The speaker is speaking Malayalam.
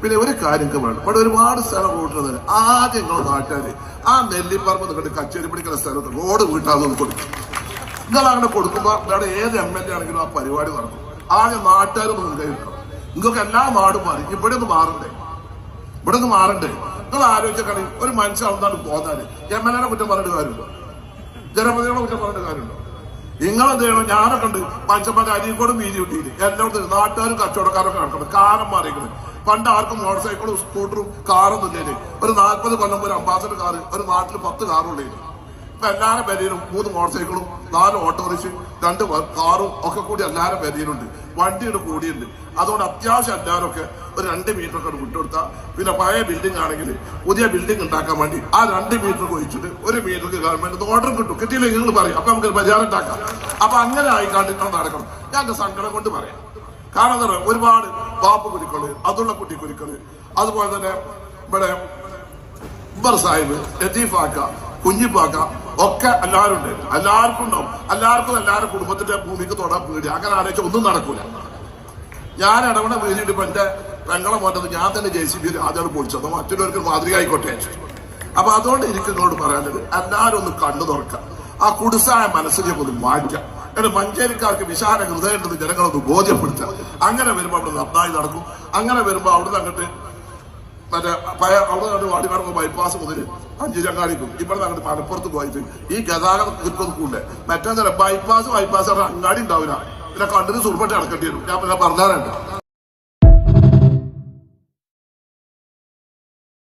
പിന്നെ ഒരു കാര്യം വേണം, ഇവിടെ ഒരുപാട് സ്ഥലം റോഡിൽ ആദ്യം നിങ്ങൾ നാട്ടുകാര് ആ നെല്ലിപ്പറമ്പ് നിങ്ങളുടെ കച്ചേരി പിടിക്കുന്ന സ്ഥലത്ത് റോഡ് വീട്ടാതെ കൊടുക്കും. നിങ്ങൾ അങ്ങനെ കൊടുക്കുമ്പോൾ ഇവിടെ ഏത് MLA ആണെങ്കിലും ആ പരിപാടി നടക്കും. ആദ്യം നാട്ടുകാരൊന്ന് മുൻകൈ എടുക്കണം. നിങ്ങൾക്ക് എല്ലാ നാടും മാറി, ഇവിടെ ഒന്ന് മാറണ്ടേ, ഇവിടെ ഒന്ന് മാറണ്ടേ. നിങ്ങൾ ആലോചിച്ചാൽ ഒരു മനുഷ്യൻ അന്നാണ് പോന്നാല് MLA കുറ്റം പറഞ്ഞിട്ട് കാര്യമുണ്ടോ, ജനപ്രതിനിധികളെ കുറ്റം പറഞ്ഞിട്ട് കാര്യമുണ്ടോ? നിങ്ങളെന്ത് ചെയ്യണം? ഞാനൊക്കെ ഉണ്ട് മനുഷ്യന്മാരുടെ അരിക്കോടും വീതി കിട്ടിയില്ല. എല്ലായിടത്തും നാട്ടുകാരും കച്ചവടക്കാരൊക്കെ നടക്കണം. കാലം മാറിയിരിക്കുന്നത്. പണ്ട് ആർക്കും മോട്ടോർ സൈക്കിളും സ്കൂട്ടറും കാറൊന്നും ഇല്ലേ. ഒരു 40 കൊല്ലം ഒരു അംബാസഡർ കാറ് ഒരു നാട്ടിൽ 10 കാറുള്ളേന്. ഇപ്പൊ എല്ലാവരുടെ പേരിലും 3 മോട്ടോർ സൈക്കിളും 4 ഓട്ടോറിക്ഷയും 2 കാറും ഒക്കെ കൂടി എല്ലാവരുടെ പേരിലുണ്ട്. വണ്ടിയുടെ കൂടിയുണ്ട്. അതുകൊണ്ട് അത്യാവശ്യം എല്ലാവരും ഒരു 2 മീറ്ററൊക്കെ വിട്ടുകൊടുത്താൽ പിന്നെ പഴയ ബിൽഡിംഗ് ആണെങ്കിൽ പുതിയ ബിൽഡിംഗ് ഉണ്ടാക്കാൻ വേണ്ടി ആ 2 മീറ്റർ ഒഴിച്ചിട്ട് 1 മീറ്റർക്ക് ഗവൺമെന്റ് ഓർഡർ കിട്ടും. കിട്ടിയില്ലെങ്കിൽ നിങ്ങൾ പറയും, അപ്പൊ നമുക്ക് ബജാർ ഉണ്ടാക്കാം. അപ്പൊ അങ്ങനെ ആയിക്കാണ്ടിട്ട് നടക്കണം. ഞാൻ സങ്കടം കൊണ്ട് പറയാം. കാരണം എന്താ പറയുക, ഒരുപാട് പാപ്പ് കുരുക്കള്, അതുള്ള കുട്ടി കുരുക്കള്, അതുപോലെ തന്നെ ഇവിടെ ഉമ്മർ സാഹിബ്, ലത്തീഫാക്ക, കുഞ്ഞിപ്പാക്ക ഒക്കെ എല്ലാവരും ഉണ്ട്. എല്ലാവർക്കും ഉണ്ടാവും. എല്ലാവരുടെ കുടുംബത്തിന്റെ ഭൂമിക്ക് തൊടാൻ പേടി. അങ്ങനെ ആലോചിച്ച ഒന്നും നടക്കൂല. ഞാൻ ഇടപെട വേദിയിട്ട് ഇപ്പൊ എന്റെ പെങ്ങളെ മോറ്റത് ഞാൻ തന്നെ JCB ആദ്യമാണ് പൊളിച്ചത്. മറ്റുള്ളവർക്ക് മാതൃക ആയിക്കോട്ടെ. അപ്പൊ അതുകൊണ്ട് എനിക്ക് നിങ്ങളോട് പറയാനുള്ളത്, എല്ലാവരും ഒന്ന് കണ്ണു തുറക്കാം. ആ കുടുസായ മനസ്സിലേക്ക് ഒന്ന് മാറ്റാം. എന്നിട്ട് മഞ്ചേരിക്കാർക്ക് വിശാല ഹൃദയമുണ്ടെന്ന് ജനങ്ങളൊന്ന് ബോധ്യപ്പെടുത്തുക. അങ്ങനെ വരുമ്പോൾ അവിടെ നന്നായി നടക്കും. അങ്ങനെ വരുമ്പോൾ അവിടുന്ന് അങ്ങോട്ട് മറ്റേ അവിടെ വാടിമാർഗം ബൈപ്പാസ് മുതൽ അഞ്ചിരങ്ങാടിക്കും ഇവിടെ അങ്ങോട്ട് മലപ്പുറത്ത് പോയിട്ട് ഈ ഗതാഗതം നിൽക്കൊന്നുകൂടെ. മറ്റേ ബൈപ്പാസ് അങ്ങാടി ഉണ്ടാവില്ല. പിന്നെ കണ്ടിന് സുർപ്പട്ടി അടക്കേണ്ടി വരും. ഞാൻ പറഞ്ഞാലുണ്ട്.